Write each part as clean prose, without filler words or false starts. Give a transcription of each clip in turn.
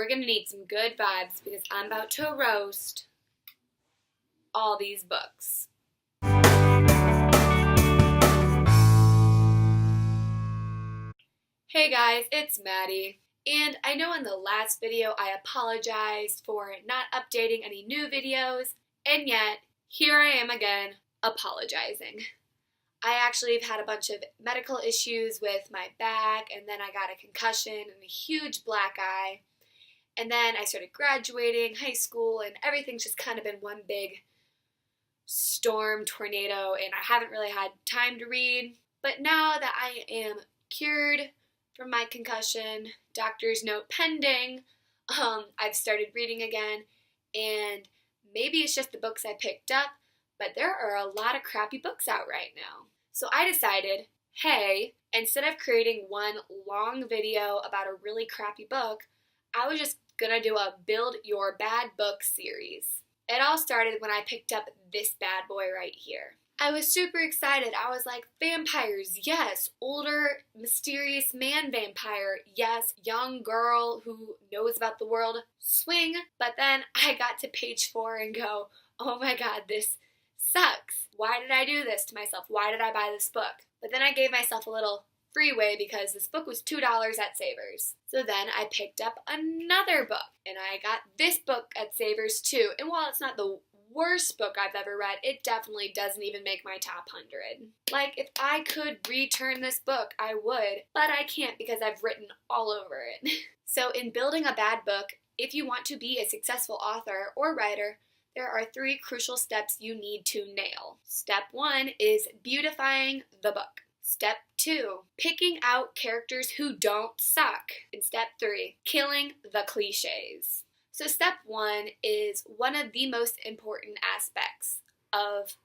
we're going to need some good vibes because I'm about to roast all these books. Hey guys, it's Maddie. And I know in the last video I apologized for not updating any new videos, and yet here I am again apologizing. I actually have had a bunch of medical issues with my back, and then I got a concussion and a huge black eye. And then I started graduating high school, and everything's just kind of been one big storm, tornado, and I haven't really had time to read. But now that I am cured from my concussion, doctor's note pending, I've started reading again, and maybe it's just the books I picked up, but there are a lot of crappy books out right now. So I decided, hey, instead of creating one long video about a really crappy book, I was just gonna do a Build Your Bad Book series. It all started when I picked up this bad boy right here. I was super excited. I was like, vampires, yes. Older, mysterious man vampire, yes. Young girl who knows about the world, swing. But then I got to page 4 and go, oh my god, this sucks. Why did I do this to myself? Why did I buy this book? But then I gave myself a little freeway because this book was $2 at Savers. So then I picked up another book, and I got this book at Savers too. And while it's not the worst book I've ever read, it definitely doesn't even make my top 100. Like, if I could return this book, I would, but I can't because I've written all over it. So in building a bad book, if you want to be a successful author or writer, there are 3 crucial steps you need to nail. Step 1 is beautifying the book. Step 2, picking out characters who don't suck. And step 3, killing the cliches. So step 1 is one of the most important aspects of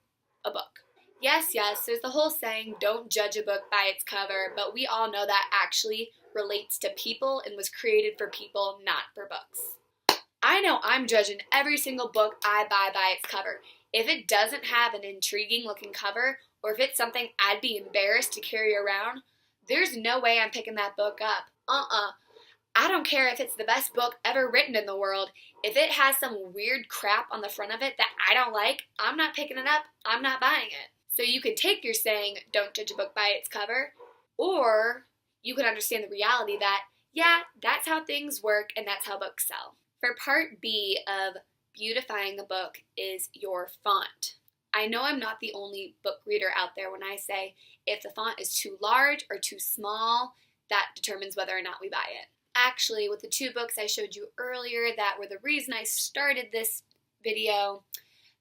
a book. Yes, there's the whole saying, don't judge a book by its cover, but we all know that actually relates to people and was created for people, not for books. I know I'm judging every single book I buy by its cover. If it doesn't have an intriguing looking cover, or if it's something I'd be embarrassed to carry around, there's no way I'm picking that book up. I don't care if it's the best book ever written in the world. If it has some weird crap on the front of it that I don't like, I'm not picking it up, I'm not buying it. So you can take your saying, don't judge a book by its cover, or you can understand the reality that, yeah, that's how things work and that's how books sell. For part B of beautifying the book is your font. I know I'm not the only book reader out there when I say if the font is too large or too small, that determines whether or not we buy it. Actually, with the 2 books I showed you earlier that were the reason I started this video,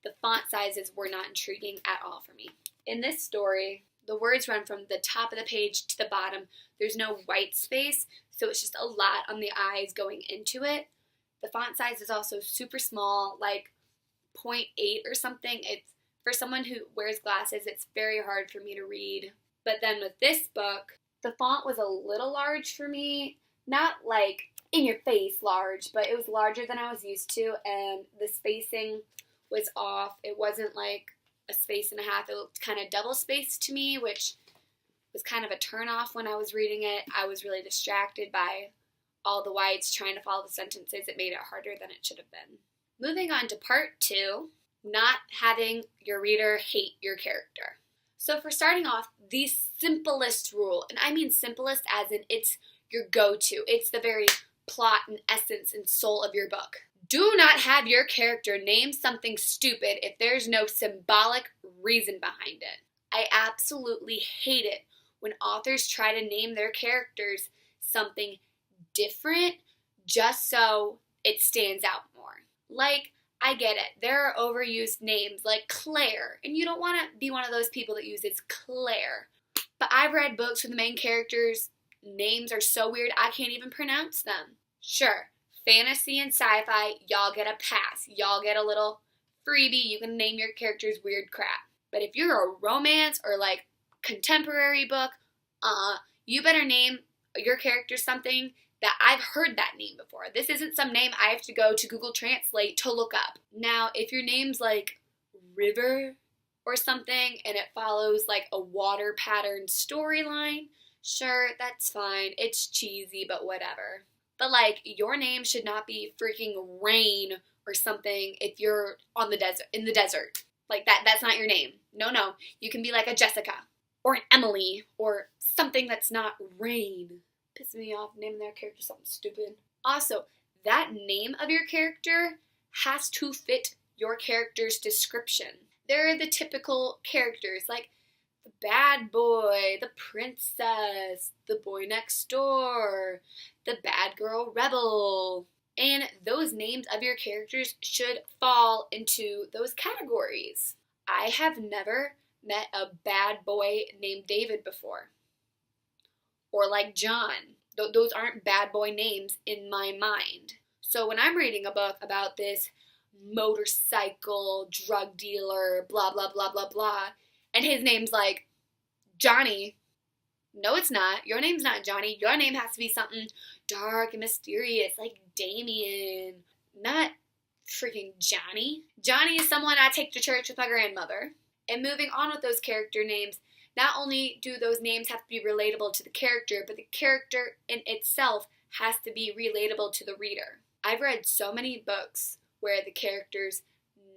the font sizes were not intriguing at all for me. In this story, the words run from the top of the page to the bottom. There's no white space, so it's just a lot on the eyes going into it. The font size is also super small, like 0.8 or something. It's for someone who wears glasses, it's very hard for me to read. But then with this book, the font was a little large for me. Not like in your face large, but it was larger than I was used to, and the spacing was off. It wasn't like a space and a half. It looked kind of double spaced to me, which was kind of a turn off when I was reading it. I was really distracted by all the whites trying to follow the sentences. It made it harder than it should have been. Moving on to part 2, not having your reader hate your character. So for starting off, the simplest rule, and I mean simplest as in it's your go-to. It's the very plot and essence and soul of your book. Do not have your character name something stupid if there's no symbolic reason behind it. I absolutely hate it when authors try to name their characters something different just so it stands out more. Like, I get it. There are overused names like Claire, and you don't want to be one of those people that uses Claire. But I've read books where the main characters' names are so weird I can't even pronounce them. Sure, fantasy and sci-fi, y'all get a pass. Y'all get a little freebie. You can name your characters weird crap. But if you're a romance or like contemporary book, you better name your character something that I've heard that name before. This isn't some name I have to go to Google Translate to look up. Now, if your name's like River or something and it follows like a water pattern storyline, sure, that's fine. It's cheesy, but whatever. But like, your name should not be freaking Rain or something if you're on the desert, in the desert. Like that's not your name. No, you can be like a Jessica or an Emily or something that's not Rain. Pisses me off naming their character something stupid. Also, that name of your character has to fit your character's description. They're the typical characters, like the bad boy, the princess, the boy next door, the bad girl rebel. And those names of your characters should fall into those categories. I have never met a bad boy named David before. Or like John. Those aren't bad boy names in my mind. So when I'm reading a book about this motorcycle drug dealer, blah, blah, blah, blah, blah, and his name's like Johnny. No, it's not. Your name's not Johnny. Your name has to be something dark and mysterious, like Damien. Not freaking Johnny. Johnny is someone I take to church with my grandmother. And moving on with those character names, not only do those names have to be relatable to the character, but the character in itself has to be relatable to the reader. I've read so many books where the characters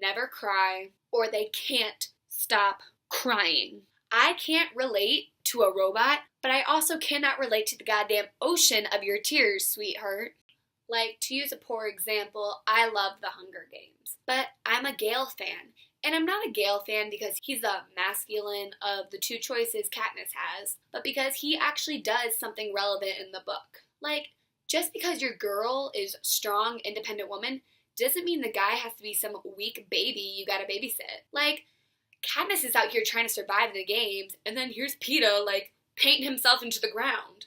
never cry or they can't stop crying. I can't relate to a robot, but I also cannot relate to the goddamn ocean of your tears, sweetheart. Like, to use a poor example, I love The Hunger Games, but I'm a Gale fan. And I'm not a Gale fan because he's the masculine of the two choices Katniss has, but because he actually does something relevant in the book. Like, just because your girl is a strong, independent woman doesn't mean the guy has to be some weak baby you gotta babysit. Like, Katniss is out here trying to survive the games, and then here's Peeta, like, painting himself into the ground.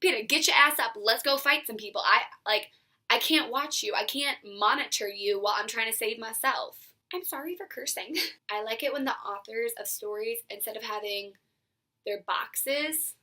Peeta, get your ass up. Let's go fight some people. I can't watch you. I can't monitor you while I'm trying to save myself. I'm sorry for cursing. I like it when the authors of stories, instead of having their boxes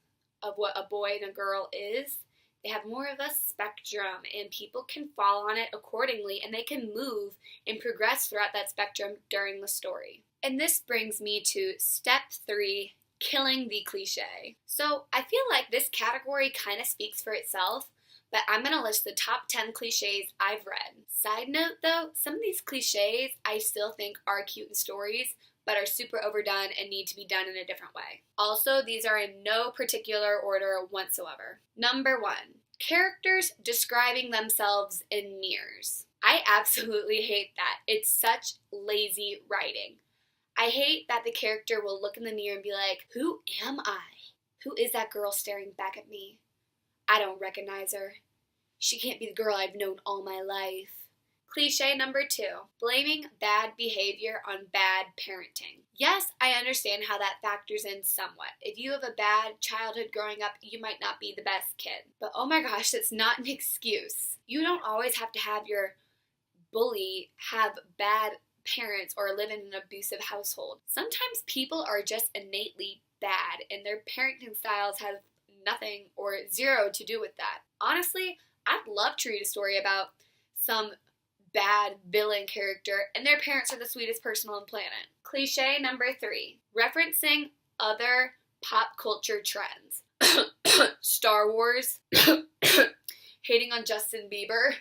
of what a boy and a girl is, they have more of a spectrum and people can fall on it accordingly and they can move and progress throughout that spectrum during the story. And this brings me to step 3, killing the cliche. So I feel like this category kind of speaks for itself, but I'm going to list the top 10 cliches I've read. Side note though, some of these cliches I still think are cute in stories, but are super overdone and need to be done in a different way. Also, these are in no particular order whatsoever. Number 1, characters describing themselves in mirrors. I absolutely hate that. It's such lazy writing. I hate that the character will look in the mirror and be like, who am I? Who is that girl staring back at me? I don't recognize her. She can't be the girl I've known all my life. Cliche number 2, blaming bad behavior on bad parenting. Yes, I understand how that factors in somewhat. If you have a bad childhood growing up, you might not be the best kid. But oh my gosh, that's not an excuse. You don't always have to have your bully have bad parents or live in an abusive household. Sometimes people are just innately bad and their parenting styles have nothing or zero to do with that. Honestly, I'd love to read a story about some bad villain character and their parents are the sweetest person on the planet. Cliche number 3, referencing other pop culture trends. Star Wars. Hating on Justin Bieber.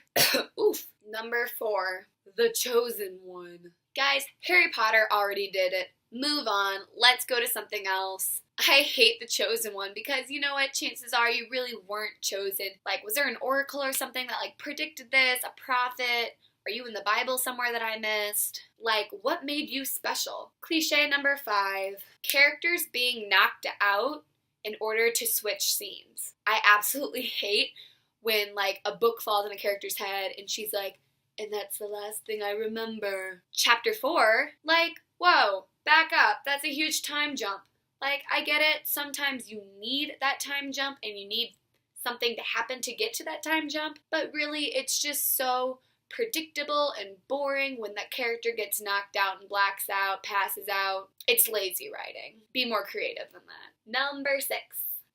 Oof. Number 4, The Chosen One. Guys, Harry Potter already did it. Move on. Let's go to something else. I hate The Chosen One because you know what? Chances are you really weren't chosen. Like, was there an oracle or something that like predicted this? A prophet? Are you in the Bible somewhere that I missed? Like, what made you special? Cliche number 5, characters being knocked out in order to switch scenes. I absolutely hate when like a book falls on a character's head and she's like, and that's the last thing I remember. Chapter 4, like, whoa, back up. That's a huge time jump. Like, I get it. Sometimes you need that time jump and you need something to happen to get to that time jump. But really, it's just so predictable and boring when that character gets knocked out and blacks out, passes out. It's lazy writing. Be more creative than that. Number 6.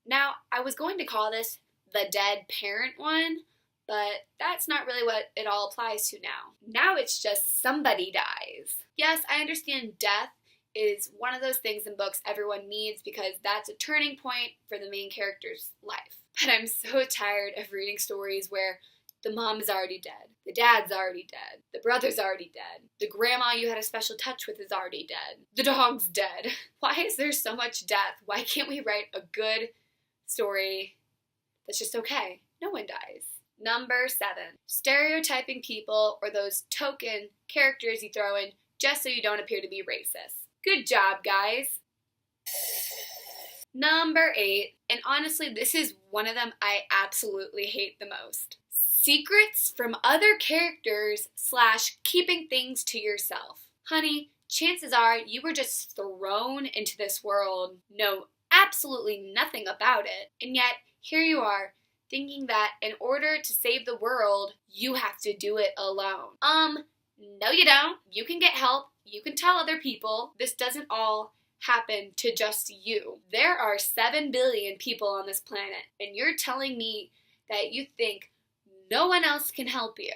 Now, I was going to call this the dead parent one, but that's not really what it all applies to now. Now it's just somebody dies. Yes, I understand death is one of those things in books everyone needs because that's a turning point for the main character's life. And I'm so tired of reading stories where the mom's already dead, the dad's already dead, the brother's already dead, the grandma you had a special touch with is already dead, the dog's dead. Why is there so much death? Why can't we write a good story that's just okay? No one dies. Number 7, stereotyping people or those token characters you throw in just so you don't appear to be racist. Good job, guys. Number 8, and honestly, this is one of them I absolutely hate the most. Secrets from other characters / keeping things to yourself. Honey, chances are you were just thrown into this world, know absolutely nothing about it, and yet here you are thinking that in order to save the world, you have to do it alone. No you don't. You can get help. You can tell other people. This doesn't all happen to just you. There are 7 billion people on this planet, and you're telling me that you think no one else can help you.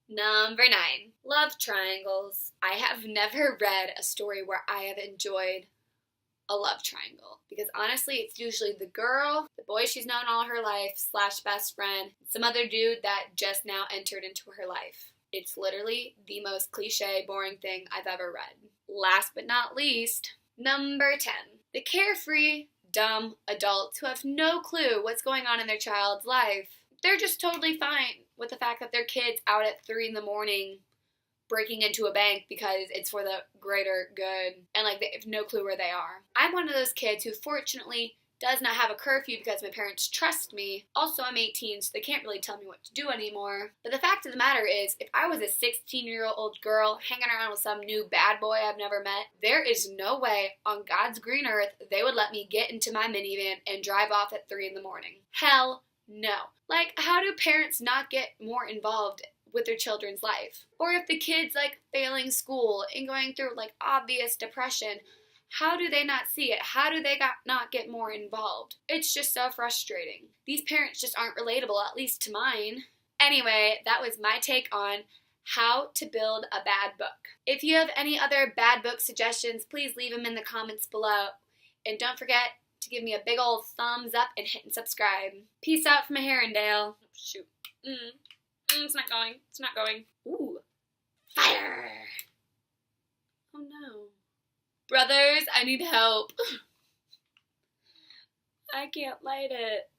Number 9, love triangles. I have never read a story where I have enjoyed a love triangle, because honestly, it's usually the girl, the boy she's known all her life / best friend, some other dude that just now entered into her life. It's literally the most cliche, boring thing I've ever read. Last but not least, number 10, the carefree, dumb adults who have no clue what's going on in their child's life. They're just totally fine with the fact that their kid's out at 3 in the morning breaking into a bank because it's for the greater good, and they have no clue where they are. I'm one of those kids who fortunately does not have a curfew because my parents trust me. Also, I'm 18, so they can't really tell me what to do anymore. But the fact of the matter is, if I was a 16-year-old girl hanging around with some new bad boy I've never met, there is no way on God's green earth they would let me get into my minivan and drive off at 3 in the morning. Hell no. How do parents not get more involved with their children's life? Or if the kid's failing school and going through obvious depression, how do they not see it? How do they not get more involved? It's just so frustrating. These parents just aren't relatable, at least to mine. Anyway, that was my take on how to build a bad book. If you have any other bad book suggestions, please leave them in the comments below. And don't forget to give me a big old thumbs up and hit subscribe. Peace out from a Herondale. Shoot. It's not going. It's not going. Ooh. Fire! Oh no. Brothers, I need help. I can't light it.